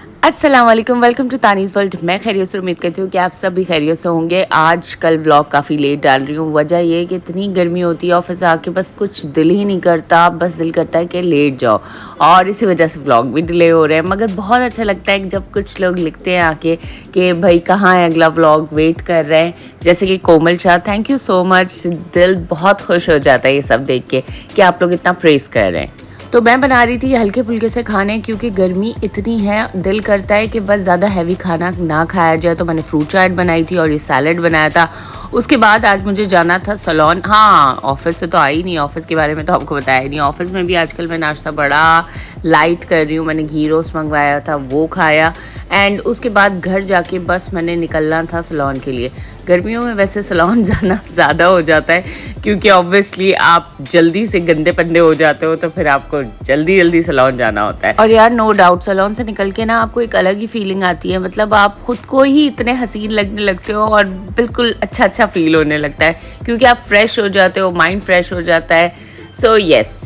अस्सलाम वालेकुम, welcome to तानीज़ world. मैं खैरियत से उम्मीद करती हूँ कि आप सब भी खैरियत से होंगे। आज कल व्लॉग काफ़ी लेट डाल रही हूँ। वजह ये है कि इतनी गर्मी होती है ऑफिस से आके बस कुछ दिल ही नहीं करता, बस दिल करता है कि लेट जाओ, और इसी वजह से व्लॉग भी डिले हो रहे हैं। मगर बहुत अच्छा लगता है जब कुछ लोग लिखते हैं आके कि भाई कहाँ है अगला व्लॉग, वेट कर रहे हैं। जैसे कि Komal Shah, thank you so much. दिल बहुत खुश हो जाता है ये सब देख के कि आप लोग इतना प्रेज़ कर रहे हैं। तो मैं बना रही थी हल्के फुल्के से खाने, क्योंकि गर्मी इतनी है, दिल करता है कि बस ज़्यादा हैवी खाना ना खाया जाए। तो मैंने फ्रूट चाट बनाई थी और ये सैलड बनाया था। उसके बाद आज मुझे जाना था सलोन। हाँ, ऑफिस से तो आई नहीं, ऑफिस के बारे में तो आपको बताया नहीं। ऑफिस में भी आजकल मैं नाश्ता बड़ा लाइट कर रही हूँ। मैंने घी रोस्ट मंगवाया था, वो खाया, एंड उसके बाद घर जाके बस मैंने निकलना था सलोन के लिए। गर्मियों में वैसे सलोन जाना ज़्यादा हो जाता है, क्योंकि ऑब्वियसली आप जल्दी से गंदे पंदे हो जाते हो, तो फिर आपको जल्दी जल्दी सलोन जाना होता है। और यार नो डाउट सलोन से निकल के ना आपको एक अलग ही फीलिंग आती है। मतलब आप खुद को ही इतने हसीन लगने लगते हो और बिल्कुल अच्छा अच्छा फील होने लगता है, क्योंकि आप फ्रेश हो जाते हो, माइंड फ्रेश हो जाता है। So yes.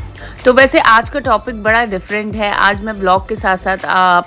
तो वैसे आज का टॉपिक बड़ा डिफरेंट है। आज मैं व्लॉग के साथ साथ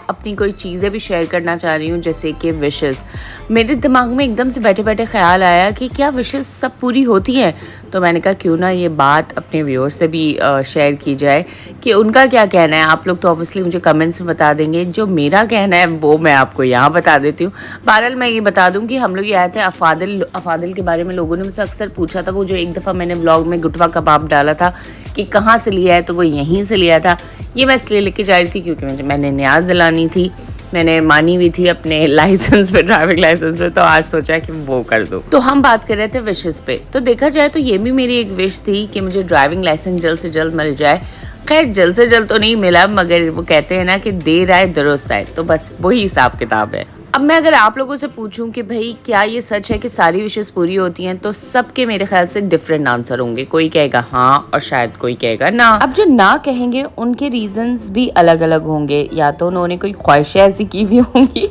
अपनी कोई चीज़ें भी शेयर करना चाह रही हूँ, जैसे कि विशेस। मेरे दिमाग में एकदम से बैठे बैठे ख्याल आया कि क्या विशेस सब पूरी होती हैं। तो मैंने कहा क्यों ना ये बात अपने व्यूअर्स से भी शेयर की जाए कि उनका क्या कहना है। आप लोग तो ऑब्वियसली मुझे कमेंट्स में बता देंगे, जो मेरा कहना है वो मैं आपको यहाँ बता देती हूँ। बहरहाल मैं ये बता दूँ कि हम लोग ये आए थे अफादिल। अफादिल के बारे में लोगों ने मुझसे अक्सर पूछा था। वो जो एक दफ़ा मैंने व्लॉग में गुटवा कबाब डाला था कि कहाँ से लिया है, तो वो यहीं से लिया था। ये मैं इसलिए लेके जा रही थी क्योंकि मैंने न्याज दिलानी थी। मैंने मानी भी थी अपने लाइसेंस पे, ड्राइविंग लाइसेंस पे, तो आज सोचा कि वो कर दो। तो हम बात कर रहे थे विशेस पे। तो देखा जाए तो ये भी मेरी एक विश थी कि मुझे ड्राइविंग लाइसेंस जल्द से जल्द मिल जाए। खैर जल्द से जल्द तो नहीं मिला, मगर वो कहते हैं ना कि देर आए दुरुस्त आए, तो बस वही हिसाब किताब है। अब मैं अगर आप लोगों से पूछूं कि भाई क्या ये सच है कि सारी विशेस पूरी होती हैं, तो सबके मेरे ख्याल से डिफरेंट आंसर होंगे। कोई कहेगा हाँ और शायद कोई कहेगा ना। अब जो ना कहेंगे उनके रीजंस भी अलग अलग होंगे। या तो उन्होंने कोई ख्वाहिशें ऐसी की हुई होंगी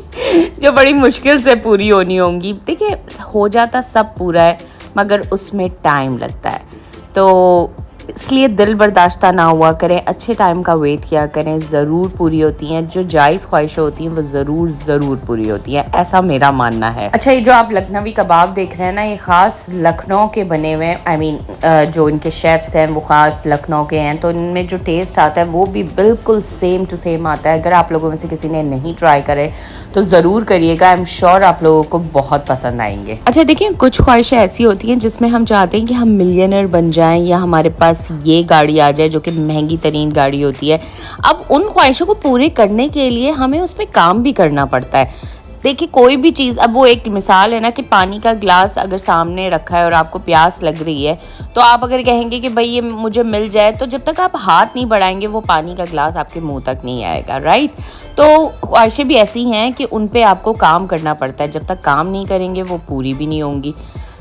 जो बड़ी मुश्किल से पूरी होनी होंगी। देखिए, हो जाता सब पूरा है, मगर उसमें टाइम लगता है। तो इसलिए दिल बर्दाश्ता ना हुआ करें, अच्छे टाइम का वेट किया करें। ज़रूर पूरी होती हैं जो जायज़ ख्वाहिशें होती हैं, वो ज़रूर ज़रूर पूरी होती हैं, ऐसा मेरा मानना है। अच्छा, ये जो आप लखनवी कबाब देख रहे हैं ना, ये ख़ास लखनऊ के बने हुए हैं। आई मीन जो इनके शेफ़्स हैं वो ख़ास लखनऊ के हैं, तो इनमें जो टेस्ट आता है वो भी बिल्कुल सेम टू सेम आता है। अगर आप लोगों में से किसी ने नहीं ट्राई करे तो ज़रूर करिएगा। आई एम श्योर आप लोगों को बहुत पसंद आएंगे। अच्छा देखिए, कुछ ख्वाहिशें ऐसी होती हैं जिसमें हम चाहते हैं कि हम मिलियनर बन जाएं, या हमारे पास ये गाड़ी आ जाए जो कि महंगी तरीन गाड़ी होती है। अब उन ख्वाहिशों को पूरे करने के लिए हमें उसमें काम भी करना पड़ता है। देखिए, कोई भी चीज़, अब वो एक मिसाल है ना कि पानी का ग्लास अगर सामने रखा है और आपको प्यास लग रही है, तो आप अगर कहेंगे कि भाई ये मुझे मिल जाए, तो जब तक आप हाथ नहीं बढ़ाएंगे वो पानी का ग्लास आपके मुंह तक नहीं आएगा, राइट। तो ख्वाहिशें भी ऐसी हैं कि उन पे आपको काम करना पड़ता है। जब तक काम नहीं करेंगे वो पूरी भी नहीं होंगी।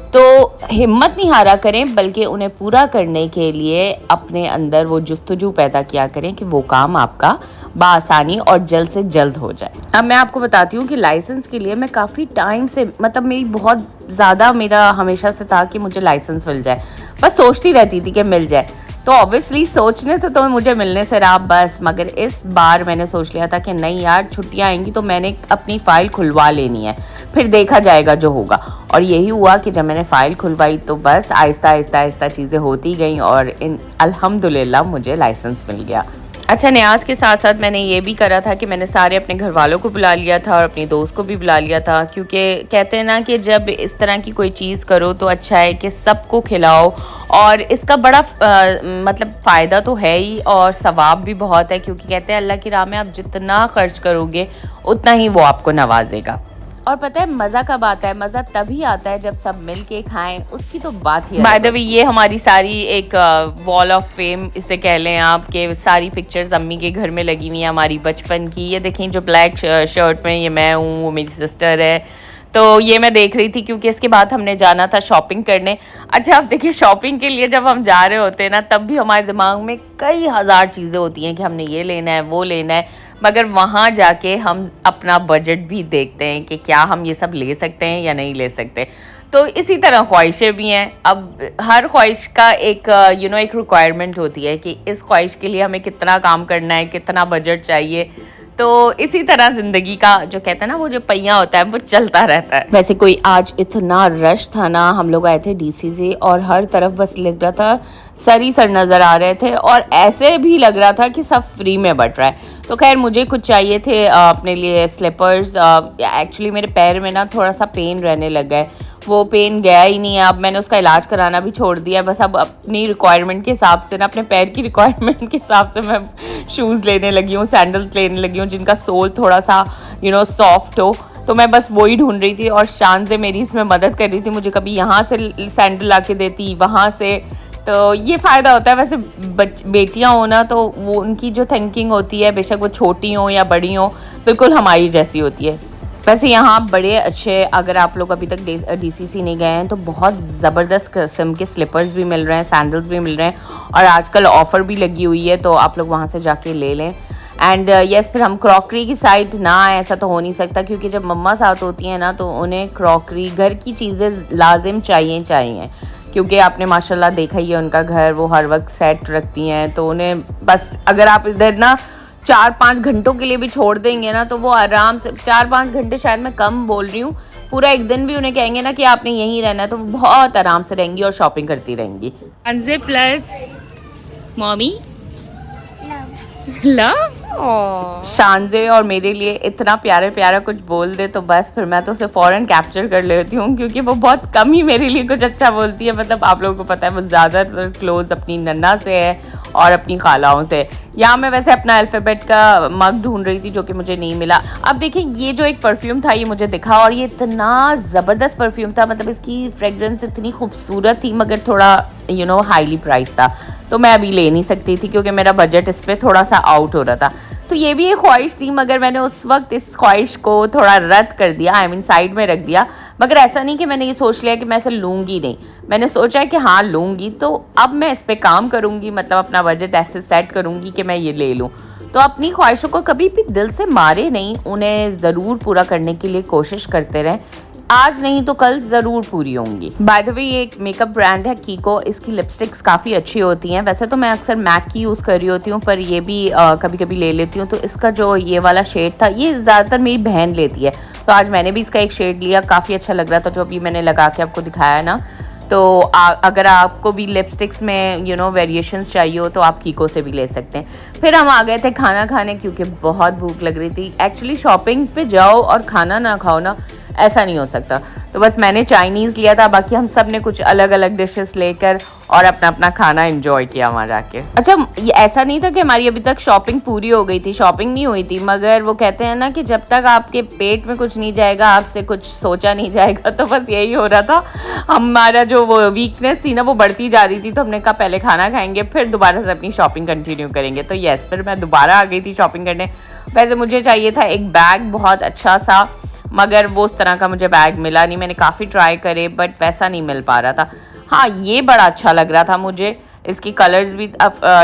तो हिम्मत नहीं हारा करें, बल्कि उन्हें पूरा करने के लिए अपने अंदर वो जुस्तजू पैदा किया करें कि वो काम आपका बआसानी और जल्द से जल्द हो जाए। अब मैं आपको बताती हूँ कि लाइसेंस के लिए मैं काफ़ी टाइम से, मतलब मेरी बहुत ज़्यादा, मेरा हमेशा से था कि मुझे लाइसेंस मिल जाए। बस सोचती रहती थी कि मिल जाए। तो ऑब्वियसली सोचने से तो मुझे मिलने से रहा बस, मगर इस बार मैंने सोच लिया था कि नहीं यार, छुट्टियाँ आएंगी तो मैंने अपनी फ़ाइल खुलवा लेनी है, फिर देखा जाएगा जो होगा। और यही हुआ कि जब मैंने फ़ाइल खुलवाई तो बस आहिस्ता आहिस्ता आहिस्ता चीज़ें होती गईं और अल्हम्दुलिल्लाह मुझे लाइसेंस मिल गया। अच्छा, न्याज के साथ साथ मैंने ये भी करा था कि मैंने सारे अपने घर वालों को बुला लिया था और अपनी दोस्त को भी बुला लिया था, क्योंकि कहते हैं ना कि जब इस तरह की कोई चीज़ करो तो अच्छा है कि सबको खिलाओ। और इसका बड़ा मतलब फ़ायदा तो है ही, और सवाब भी बहुत है, क्योंकि कहते हैं अल्लाह की राह में आप जितना खर्च करोगे उतना ही वो आपको नवाजेगा। और पता है मज़ा कब आता है? मज़ा तभी आता है जब सब मिल के खाएं, उसकी तो बात ही। बाय द वे, ये हमारी सारी एक वॉल ऑफ फेम इसे कह लें आप, के सारी पिक्चर्स अम्मी के घर में लगी हुई हैं हमारी बचपन की। ये देखें, जो ब्लैक शर्ट में ये मैं हूँ, वो मेरी सिस्टर है। तो ये मैं देख रही थी क्योंकि इसके बाद हमने जाना था शॉपिंग करने। अच्छा, आप देखिए, शॉपिंग के लिए जब हम जा रहे होते हैं ना, तब भी हमारे दिमाग में कई हज़ार चीज़ें होती हैं कि हमने ये लेना है, वो लेना है, मगर वहाँ जाके हम अपना बजट भी देखते हैं कि क्या हम ये सब ले सकते हैं या नहीं ले सकते। तो इसी तरह ख्वाहिशें भी हैं। अब हर ख्वाहिश का एक एक रिक्वायरमेंट होती है कि इस ख्वाहिश के लिए हमें कितना काम करना है, कितना बजट चाहिए। तो इसी तरह जिंदगी का जो कहते हैं ना वो जो पहिया होता है वो चलता रहता है। वैसे कोई आज इतना रश था ना, हम लोग आए थे डीसी से और हर तरफ बस लग रहा था सर ही सर नज़र आ रहे थे और ऐसे भी लग रहा था कि सब फ्री में बट रहा है। तो खैर मुझे कुछ चाहिए थे अपने लिए स्लीपर्स। एक्चुअली मेरे पैर में ना थोड़ा सा पेन रहने लग गया है, वो पेन गया ही नहीं है। अब मैंने उसका इलाज कराना भी छोड़ दिया। बस अब अपनी रिक्वायरमेंट के हिसाब से ना, अपने पैर की रिक्वायरमेंट के हिसाब से मैं शूज़ लेने लगी हूँ, सैंडल्स लेने लगी हूँ जिनका सोल थोड़ा सा सॉफ्ट हो। तो मैं बस वही ढूंढ रही थी और शान से मेरी इसमें मदद कर रही थी। मुझे कभी यहाँ से सैंडल ला के देती, वहाँ से। तो ये फ़ायदा होता है। वैसे बेटियाँ हो ना तो वो उनकी जो थिंकिंग होती है, बेशक वो छोटी हो या बड़ी हो, बिल्कुल हमारी जैसी होती है। वैसे यहाँ बड़े अच्छे, अगर आप लोग अभी तक डीसीसी नहीं गए हैं तो बहुत ज़बरदस्त किस्म के स्लीपर्स भी मिल रहे हैं, सैंडल्स भी मिल रहे हैं और आजकल ऑफ़र भी लगी हुई है, तो आप लोग वहाँ से जाके ले लें। एंड यस, फिर हम क्रॉकरी की साइड ना आए ऐसा तो हो नहीं सकता, क्योंकि जब मम्मा साथ होती हैं ना तो उन्हें क्रॉकरी, घर की चीज़ें लाजिम चाहिए, क्योंकि आपने माशाल्लाह देखा ही है उनका घर, वो हर वक्त सेट रखती हैं। तो उन्हें बस अगर आप इधर ना 4-5 घंटों के लिए भी छोड़ देंगे ना तो वो आराम से 4-5 घंटे, शायद मैं कम बोल रही हूँ, पूरा एक दिन भी उन्हें कहेंगे ना कि आपने यहीं रहना है तो वो बहुत आराम से रहेंगी और शॉपिंग करती रहेंगी। अंजे प्लस मॉमी लव शानजे और मेरे लिए इतना प्यारा प्यारा कुछ बोल दे तो बस फिर मैं तो उसे फ़ौरन कैप्चर कर लेती हूँ, क्योंकि वो बहुत कम ही मेरे लिए कुछ अच्छा बोलती है। मतलब आप लोगों को पता है वो ज़्यादातर क्लोज अपनी नन्ना से है और अपनी खालाओं से। यहाँ मैं वैसे अपना अल्फ़ाबेट का मग ढूंढ रही थी जो कि मुझे नहीं मिला। अब देखिए ये जो एक परफ्यूम था ये मुझे दिखा और ये इतना ज़बरदस्त परफ्यूम था, मतलब इसकी फ्रेगरेंस इतनी खूबसूरत थी मगर थोड़ा हाईली प्राइस था, तो मैं अभी ले नहीं सकती थी क्योंकि मेरा बजट इस पर थोड़ा सा आउट हो रहा था। तो ये भी एक ख्वाहिश थी मगर मैंने उस वक्त इस ख्वाहिश को थोड़ा रद्द कर दिया, आई मीन साइड में रख दिया। मगर ऐसा नहीं कि मैंने ये सोच लिया कि मैं इसे लूँगी नहीं, मैंने सोचा है कि हाँ लूँगी, तो अब मैं इस पर काम करूँगी, मतलब अपना बजट ऐसे सेट करूँगी कि मैं ये ले लूँ। तो अपनी ख्वाहिशों को कभी भी दिल से मारे नहीं, उन्हें ज़रूर पूरा करने के लिए कोशिश करते रहें। आज नहीं तो कल ज़रूर पूरी होंगी। बाय द वे ये एक मेकअप ब्रांड है कीको, इसकी लिपस्टिक्स काफ़ी अच्छी होती हैं। वैसे तो मैं अक्सर मैक की यूज़ कर रही होती हूँ, पर ये भी कभी कभी ले लेती हूँ। तो इसका जो ये वाला शेड था ये ज़्यादातर मेरी बहन लेती है, तो आज मैंने भी इसका एक शेड लिया, काफ़ी अच्छा लग रहा था जो अभी मैंने लगा के आपको दिखाया ना। तो अगर आपको भी लिपस्टिक्स में वेरिएशंस चाहिए हो तो आप कीको से भी ले सकते हैं। फिर हम आ गए थे खाना खाने, क्योंकि बहुत भूख लग रही थी। एक्चुअली शॉपिंग पे जाओ और खाना ना खाओ ना, ऐसा नहीं हो सकता। तो बस मैंने चाइनीज़ लिया था, बाकी हम सब ने कुछ अलग अलग डिशेस लेकर और अपना अपना खाना एंजॉय किया वहाँ जाके। अच्छा, ये ऐसा नहीं था कि हमारी अभी तक शॉपिंग पूरी हो गई थी, शॉपिंग नहीं हुई थी, मगर वो कहते हैं ना कि जब तक आपके पेट में कुछ नहीं जाएगा, आपसे कुछ सोचा नहीं जाएगा। तो बस यही हो रहा था, हमारा जो वो वीकनेस थी ना वो बढ़ती जा रही थी। तो हमने कहा पहले खाना खाएंगे फिर दोबारा से अपनी शॉपिंग कंटिन्यू करेंगे। तो यस, फिर मैं दोबारा आ गई थी शॉपिंग करने। वैसे मुझे चाहिए था एक बैग बहुत अच्छा सा, मगर वो उस तरह का मुझे बैग मिला नहीं। मैंने काफ़ी ट्राई करे बट वैसा नहीं मिल पा रहा था। हाँ, ये बड़ा अच्छा लग रहा था मुझे, इसकी कलर्स भी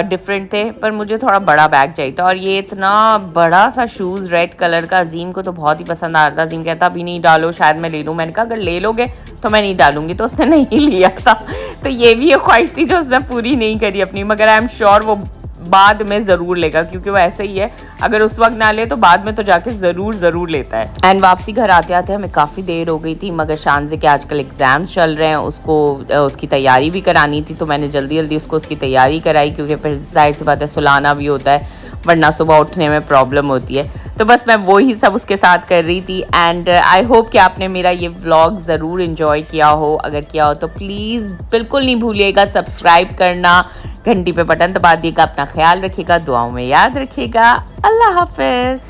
डिफरेंट थे, पर मुझे थोड़ा बड़ा बैग चाहिए था। और ये इतना बड़ा सा शूज़ रेड कलर का, अजीम को तो बहुत ही पसंद आ रहा था। अजीम कहता अभी नहीं डालो, शायद मैं ले लूँ। मैंने कहा अगर ले लोगे तो मैं नहीं डालूंगी, तो उसने नहीं लिया था। तो ये भी एक ख्वाहिश थी जो उसने पूरी नहीं करी अपनी, मगर आई एम श्योर वो बाद में ज़रूर लेगा, क्योंकि वो ऐसे ही है, अगर उस वक्त ना ले तो बाद में तो जाके ज़रूर लेता है। एंड वापसी घर आते आते हमें काफ़ी देर हो गई थी, मगर शानज़े के आजकल एग्ज़ाम्स चल रहे हैं, उसको उसकी तैयारी भी करानी थी, तो मैंने जल्दी जल्दी उसको उसकी तैयारी कराई, क्योंकि फिर जाहिर सी बात है सुलाना भी होता है, वरना सुबह उठने में प्रॉब्लम होती है। तो बस मैं वो ही सब उसके साथ कर रही थी। एंड आई होप कि आपने मेरा ये व्लॉग ज़रूर इन्जॉय किया हो। अगर किया हो तो प्लीज़ बिल्कुल नहीं भूलिएगा सब्सक्राइब करना, घंटी पे बटन दबा दिएगा। अपना ख्याल रखिएगा, दुआओं में याद रखिएगा। अल्लाह हाफिज़।